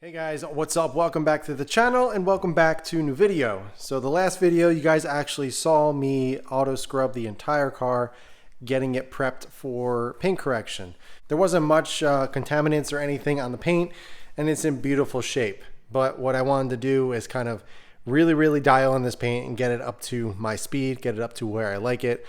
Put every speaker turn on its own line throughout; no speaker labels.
Hey guys, what's up? Welcome back to the channel and welcome back to a new video. So the last video you guys actually saw me auto scrub the entire car, getting it prepped for paint correction. There wasn't much contaminants or anything on the paint and it's in beautiful shape. But what I wanted to do is kind of really dial in this paint and get it up to my speed, get it up to where I like it.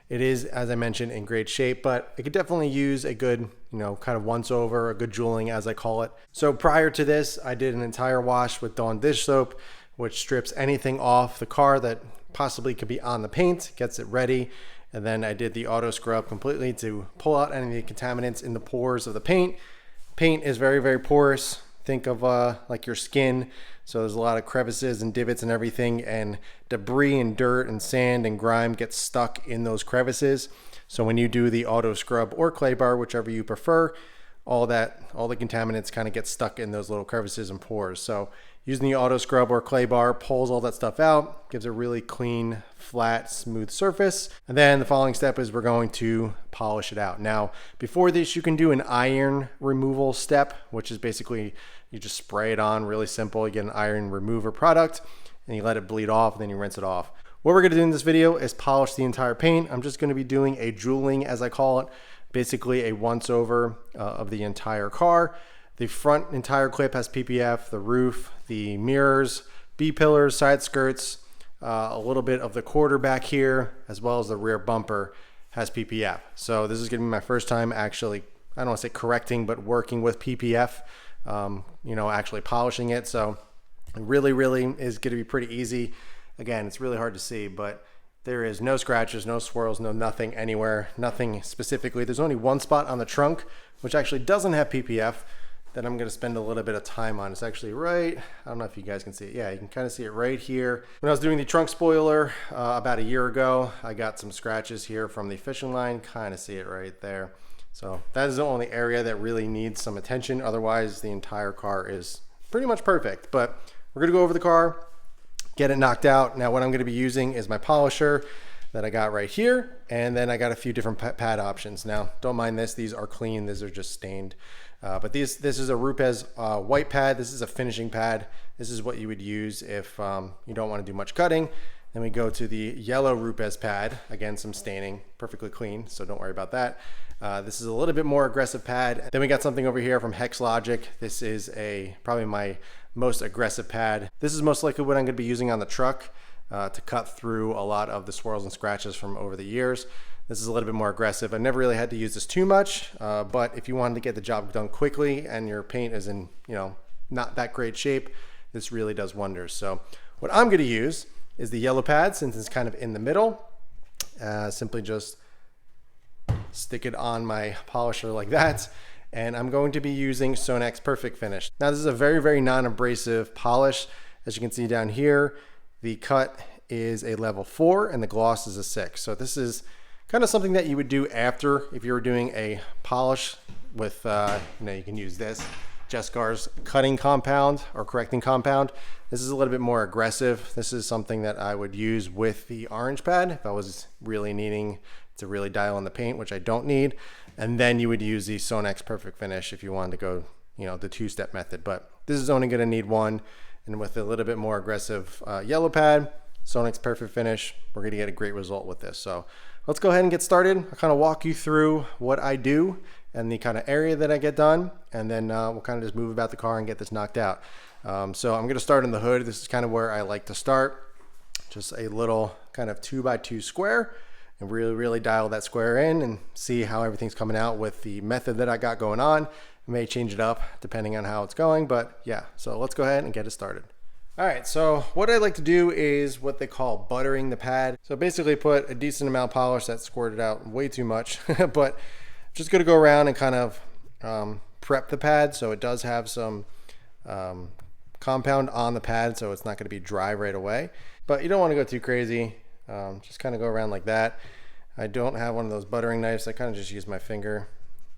It is, as I mentioned, in great shape, but it could definitely use a good, kind of once over, a good jeweling as I call it. So prior to this, I did an entire wash with Dawn dish soap, which strips anything off the car that possibly could be on the paint, gets it ready. And then I did the auto scrub completely to pull out any of the contaminants in the pores of the paint. Paint is very porous. Think of like your skin. So there's a lot of crevices and divots and everything, and debris and dirt and sand and grime gets stuck in those crevices. So when you do the auto scrub or clay bar, whichever you prefer, all the contaminants kind of get stuck in those little crevices and pores. So using the auto scrub or clay bar pulls all that stuff out, gives a really clean, flat, smooth surface. And then the following step is we're going to polish it out. Now, before this, you can do an iron removal step, which is basically you just spray it on, really simple. You get an iron remover product and you let it bleed off, and then you rinse it off. What we're gonna do in this video is polish the entire paint. I'm just gonna be doing a jeweling, as I call it, basically a once over of the entire car. The front entire clip has PPF, the roof, the mirrors, B-pillars, side skirts, a little bit of the quarter back here, as well as the rear bumper has PPF. So this is gonna be my first time actually, I don't wanna say correcting, but working with PPF, actually polishing it. So it really is gonna be pretty easy. Again, it's really hard to see, but there is no scratches, no swirls, no nothing anywhere, nothing specifically. There's only one spot on the trunk, which actually doesn't have PPF, that I'm gonna spend a little bit of time on. It's actually right, I don't know if you guys can see it. Yeah, you can kind of see it right here. When I was doing the trunk spoiler about a year ago, I got some scratches here from the fishing line, kind of see it right there. So that is the only area that really needs some attention. Otherwise, the entire car is pretty much perfect. But we're gonna go over the car, get it knocked out. Now what I'm gonna be using is my polisher that I got right here. And then I got a few different pad options. Now, don't mind this, these are clean, these are just stained. But this is a Rupes white pad. This is a finishing pad. This is what you would use if you don't wanna do much cutting. Then we go to the yellow Rupes pad. Again, some staining, perfectly clean, so don't worry about that. This is a little bit more aggressive pad. Then we got something over here from Hex Logic. This is probably my most aggressive pad. This is most likely what I'm gonna be using on the truck to cut through a lot of the swirls and scratches from over the years. This is a little bit more aggressive. I never really had to use this too much, but if you wanted to get the job done quickly and your paint is in, not that great shape, this really does wonders. So what I'm gonna use is the yellow pad, since it's kind of in the middle. Simply just stick it on my polisher like that. And I'm going to be using Sonax Perfect Finish. Now this is a very non-abrasive polish. As you can see down here, the cut is a level 4 and the gloss is a 6. So this is kind of something that you would do after if you were doing a polish with, you can use this. Jescar's cutting compound or correcting compound. This is a little bit more aggressive. This is something that I would use with the orange pad if I was really needing to really dial in the paint, which I don't need. And then you would use the Sonax Perfect Finish if you wanted to go, the two-step method. But this is only gonna need one. And with a little bit more aggressive yellow pad, Sonax Perfect Finish, we're gonna get a great result with this. So let's go ahead and get started. I'll kind of walk you through what I do and the kind of area that I get done, and then we'll kind of just move about the car and get this knocked out. So I'm gonna start in the hood. This is kind of where I like to start. Just a little kind of 2x2 square, and really dial that square in and see how everything's coming out with the method that I got going on. I may change it up depending on how it's going, but yeah, so let's go ahead and get it started. All right, so what I like to do is what they call buttering the pad. So basically put a decent amount of polish that squirted out way too much, but just gonna go around and kind of prep the pad. So it does have some compound on the pad, so it's not gonna be dry right away, but you don't wanna go too crazy. Just kind of go around like that. I don't have one of those buttering knives. I kind of just use my finger,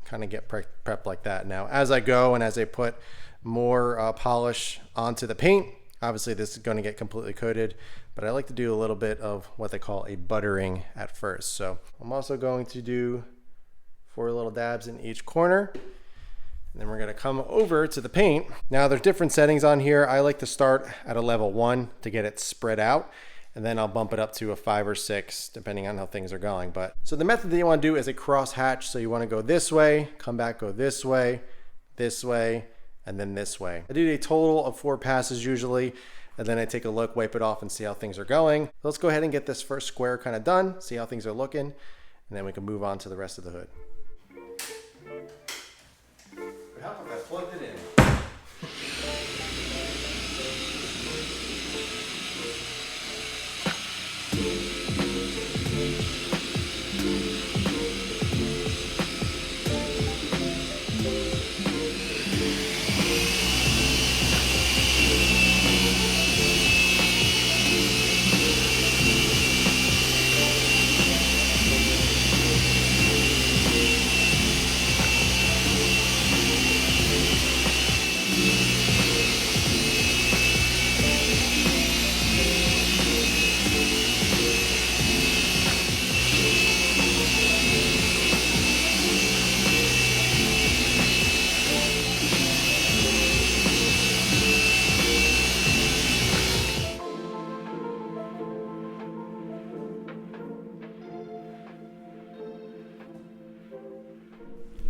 kind of get prepped like that. Now, as I go and as I put more polish onto the paint, obviously this is going to get completely coated, but I like to do a little bit of what they call a buttering at first. So I'm also going to do 4 little dabs in each corner. And then we're gonna come over to the paint. Now there's different settings on here. I like to start at a level 1 to get it spread out, and then I'll bump it up to a 5 or 6 depending on how things are going. But so the method that you want to do is a cross hatch. So you want to go this way, come back, go this way, and then this way. I do a total of 4 passes usually, and then I take a look, wipe it off, and see how things are going. Let's go ahead and get this first square kind of done, see how things are looking, and then we can move on to the rest of the hood. How about I plugged it in?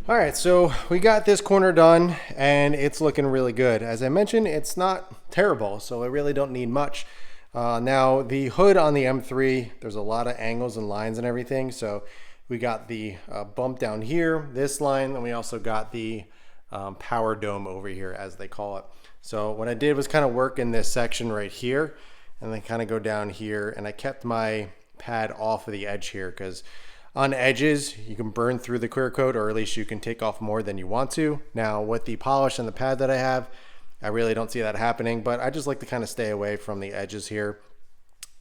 All right, so we got this corner done and it's looking really good. As I mentioned, it's not terrible, so I really don't need much. Now the hood on the M3, there's a lot of angles and lines and everything. So we got the bump down here, this line, and we also got the power dome over here, as they call it. So what I did was kind of work in this section right here and then kind of go down here, and I kept my pad off of the edge here because on edges, you can burn through the clear coat, or at least you can take off more than you want to. Now with the polish and the pad that I have, I really don't see that happening, but I just like to kind of stay away from the edges here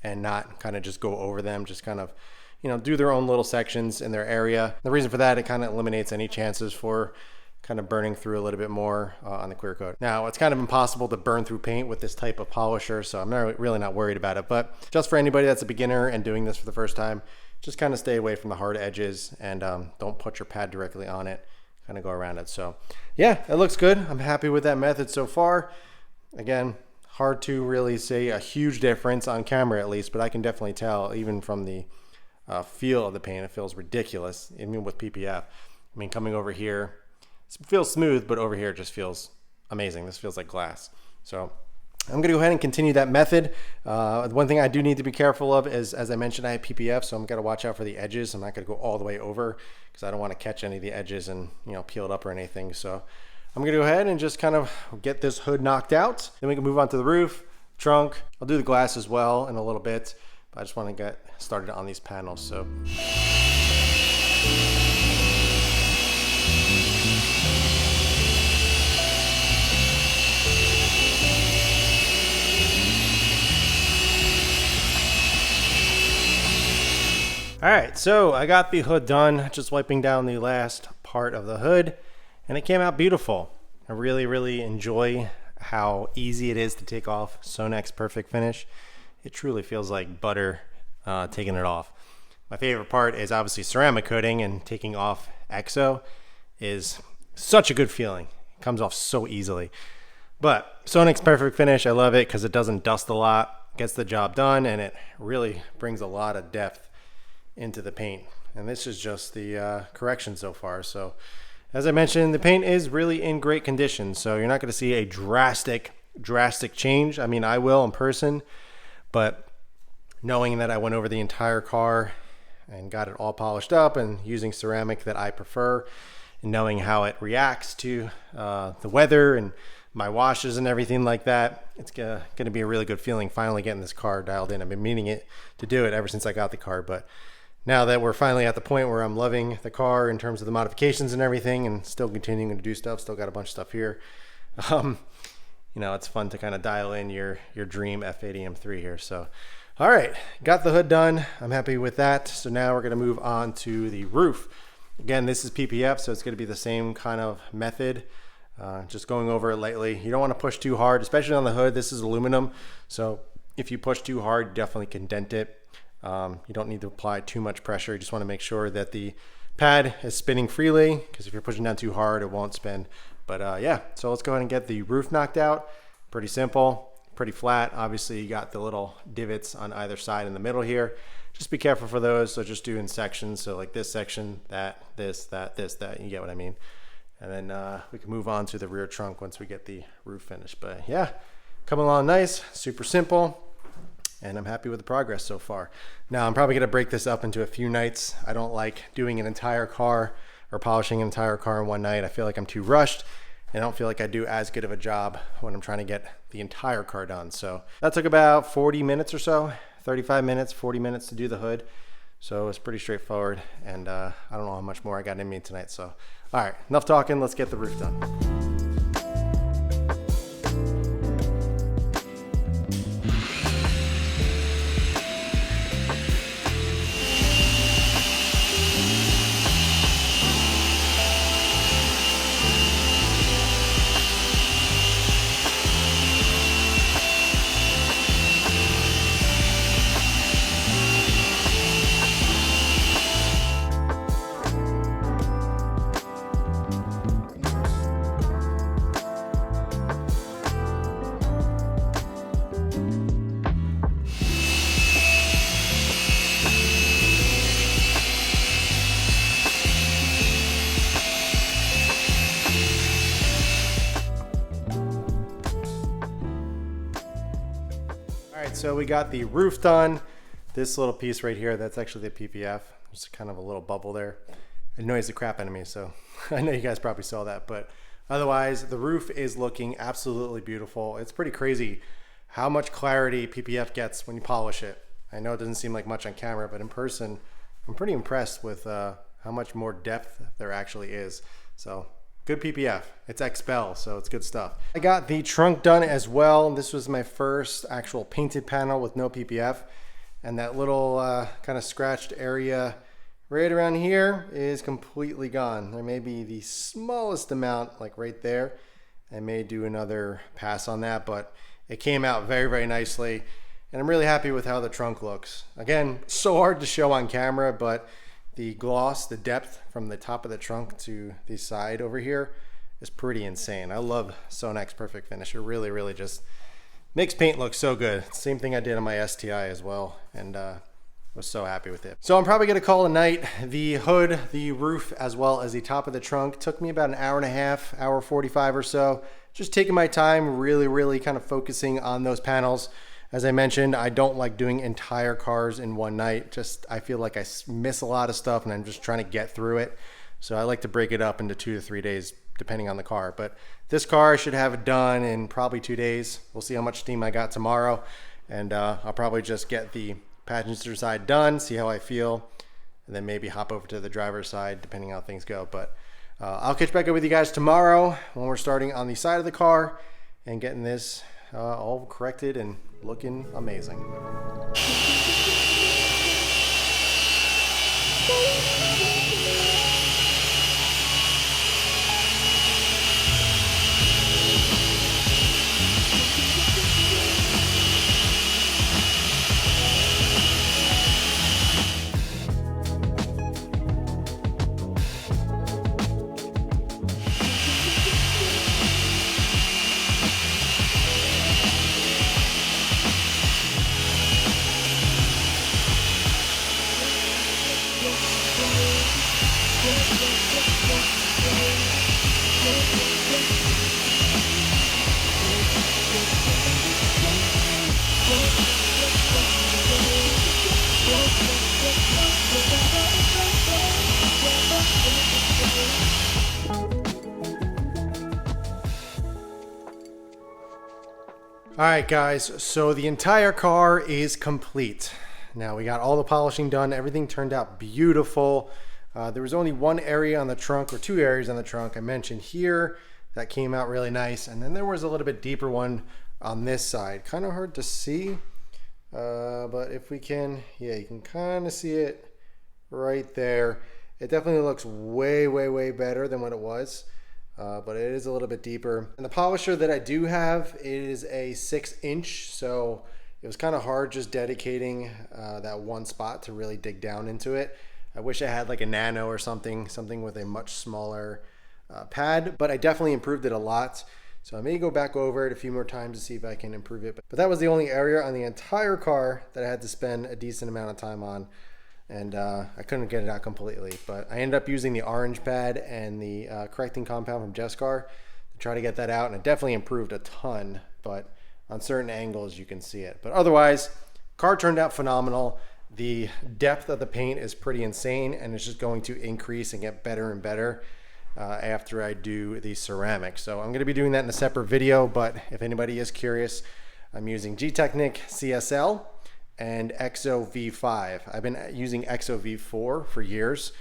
and not kind of just go over them, just kind of, you know, do their own little sections in their area. The reason for that, it kind of eliminates any chances for kind of burning through a little bit more on the clear coat. Now it's kind of impossible to burn through paint with this type of polisher, so I'm really not worried about it. But just for anybody that's a beginner and doing this for the first time, just kind of stay away from the hard edges and don't put your pad directly on it, kind of go around it. So yeah, it looks good. I'm happy with that method so far. Again, hard to really say a huge difference on camera at least, but I can definitely tell even from the feel of the paint, it feels ridiculous, even with PPF. I mean, coming over here, it feels smooth, but over here it just feels amazing. This feels like glass. So I'm gonna go ahead and continue that method. One thing I do need to be careful of is, as I mentioned, I have PPF, so I'm gonna watch out for the edges. I'm not gonna go all the way over because I don't want to catch any of the edges and, you know, peel it up or anything. So I'm gonna go ahead and just kind of get this hood knocked out. Then we can move on to the roof, trunk. I'll do the glass as well in a little bit, but I just want to get started on these panels. So. All right, so I got the hood done, just wiping down the last part of the hood, and it came out beautiful. I really enjoy how easy it is to take off Sonex's Perfect Finish. It truly feels like butter taking it off. My favorite part is obviously ceramic coating, and taking off EXO is such a good feeling. It comes off so easily. But Sonex's Perfect Finish, I love it because it doesn't dust a lot, gets the job done, and it really brings a lot of depth into the paint. And this is just the correction so far. So as I mentioned, the paint is really in great condition, so you're not going to see a drastic change. I mean, I will in person, but knowing that I went over the entire car and got it all polished up and using ceramic that I prefer, and knowing how it reacts to the weather and my washes and everything like that, it's going to be a really good feeling finally getting this car dialed in. I've been meaning to do it ever since I got the car, but now that we're finally at the point where I'm loving the car in terms of the modifications and everything, and still continuing to do stuff, still got a bunch of stuff here, you know, it's fun to kind of dial in your dream F80 M3 here. So all right, got the hood done. I'm happy with that. So now we're going to move on to the roof. Again, this is PPF, so it's going to be the same kind of method. Just going over it lightly. You don't want to push too hard, especially on the hood. This is aluminum, so if you push too hard, you definitely can dent it. You don't need to apply too much pressure. You just want to make sure that the pad is spinning freely, because if you're pushing down too hard, it won't spin But yeah, so let's go ahead and get the roof knocked out. Pretty simple, pretty flat. Obviously you got the little divots on either side in the middle here. Just be careful for those. So just do in sections. So like this section, that, this, that, this, that, you get what I mean. And then we can move on to the rear trunk once we get the roof finished. But yeah, coming along nice, super simple. And I'm happy with the progress so far. Now I'm probably gonna break this up into a few nights. I don't like doing an entire car or polishing an entire car in one night. I feel like I'm too rushed. And I don't feel like I do as good of a job when I'm trying to get the entire car done. So that took about 40 minutes or so, 35 minutes, 40 minutes to do the hood. So it's pretty straightforward. And I don't know how much more I got in me tonight. So, all right, enough talking, let's get the roof done. So we got the roof done. This little piece right here, that's actually the PPF. There's kind of a little bubble there. It annoys the crap out of me, so I know you guys probably saw that, but otherwise the roof is looking absolutely beautiful. It's pretty crazy how much clarity PPF gets when you polish it. I know it doesn't seem like much on camera, but in person, I'm pretty impressed with how much more depth there actually is. So good PPF. It's XPEL, so it's good stuff. I got the trunk done as well. This was my first actual painted panel with no PPF. And that little kind of scratched area right around here is completely gone. There may be the smallest amount, like right there. I may do another pass on that, but it came out very, very nicely. And I'm really happy with how the trunk looks. Again, so hard to show on camera, but the gloss, the depth from the top of the trunk to the side over here is pretty insane. I love Sonak's Perfect Finish. It really, really just makes paint look so good. Same thing I did on my STI as well, and was so happy with it. So I'm probably gonna call it a night. The hood, the roof, as well as the top of the trunk took me about an hour and a half, hour 45 or so. Just taking my time, really, really kind of focusing on those panels. As I mentioned, I don't like doing entire cars in one night. I feel like I miss a lot of stuff and I'm just trying to get through it. So I like to break it up into 2 to 3 days, depending on the car. But this car I should have it done in probably 2 days. We'll see how much steam I got tomorrow. And I'll probably just get the passenger side done, see how I feel, and then maybe hop over to the driver's side, depending on how things go. But I'll catch back up with you guys tomorrow when we're starting on the side of the car and getting this all corrected and looking amazing. All right, guys, so the entire car is complete. Now we got all the polishing done. Everything turned out beautiful. There was only one area on the trunk, or 2 areas on the trunk I mentioned here that came out really nice. And then there was a little bit deeper one on this side. Kind of hard to see, but if we can, yeah, you can kind of see it right there. It definitely looks way, way, way better than what it was. But it is a little bit deeper. And the polisher that I do have is a 6-inch, so it was kind of hard just dedicating that one spot to really dig down into it. I wish I had like a nano or something with a much smaller pad, but I definitely improved it a lot. So I may go back over it a few more times to see if I can improve it. But that was the only area on the entire car that I had to spend a decent amount of time on. And I couldn't get it out completely. But I ended up using the orange pad and the correcting compound from Jescar to try to get that out. And it definitely improved a ton. But on certain angles, you can see it. But otherwise, car turned out phenomenal. The depth of the paint is pretty insane. And it's just going to increase and get better and better after I do the ceramic. So I'm going to be doing that in a separate video, but if anybody is curious, I'm using G-Technic CSL and EXO V5. I've been using EXO V4 for years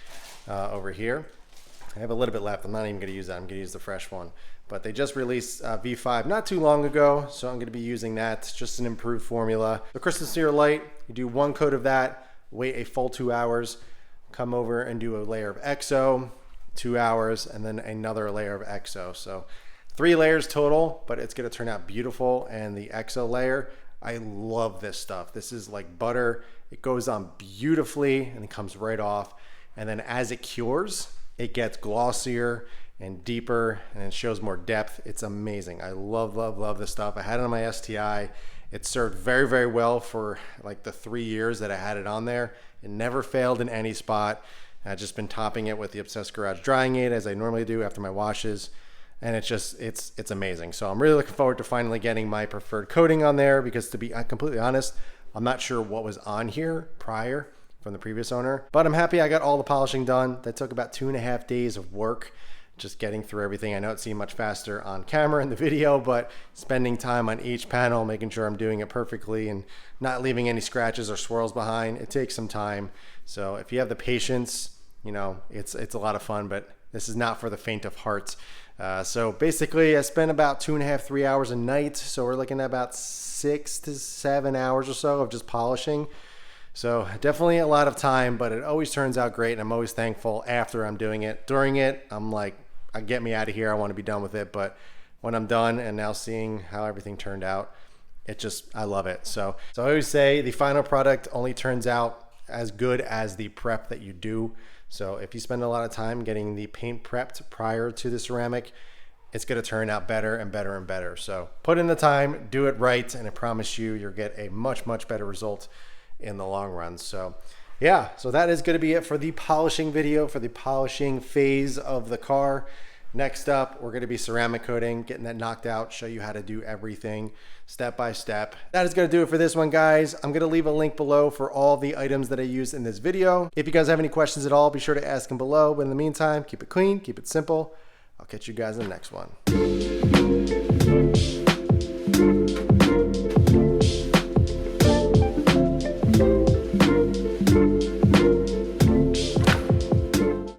over here. I have a little bit left. I'm not even going to use that. I'm going to use the fresh one. But they just released V5 not too long ago, so I'm going to be using that. It's just an improved formula. The crystal clear light, you do one coat of that, wait a full 2 hours, come over and do a layer of EXO, 2 hours, and then another layer of EXO. So 3 layers total, but it's going to turn out beautiful. And the EXO layer, I love this stuff. This is like butter. It goes on beautifully and it comes right off. And then as it cures, it gets glossier and deeper and it shows more depth. It's amazing. I love, love, love this stuff. I had it on my STI. It served very, very well for like the 3 years that I had it on there. It never failed in any spot. I've just been topping it with the Obsessed Garage drying aid as I normally do after my washes. And it's just, it's amazing. So I'm really looking forward to finally getting my preferred coating on there, because to be completely honest, I'm not sure what was on here prior from the previous owner, but I'm happy I got all the polishing done. That took about 2.5 days of work, just getting through everything. I know it seemed much faster on camera in the video, but spending time on each panel, making sure I'm doing it perfectly and not leaving any scratches or swirls behind, it takes some time. So if you have the patience, you know, it's a lot of fun, but this is not for the faint of heart. So basically I spent about 2.5, 3 hours a night. So we're looking at about 6 to 7 hours or so of just polishing. So definitely a lot of time, but it always turns out great. And I'm always thankful after I'm doing it. During it, I'm like, get me out of here. I want to be done with it. But when I'm done and now seeing how everything turned out, I love it. So I always say the final product only turns out as good as the prep that you do. So if you spend a lot of time getting the paint prepped prior to the ceramic, it's going to turn out better and better and better. So put in the time, do it right, and I promise you'll get a much, much better result in the long run. So yeah, so that is going to be it for the polishing video, for the polishing phase of the car. Next up, we're going to be ceramic coating, getting that knocked out, show you how to do everything step by step. That is going to do it for this one, guys. I'm going to leave a link below for all the items that I used in this video. If you guys have any questions at all, be sure to ask them below. But in the meantime, keep it clean, keep it simple. I'll catch you guys in the next one.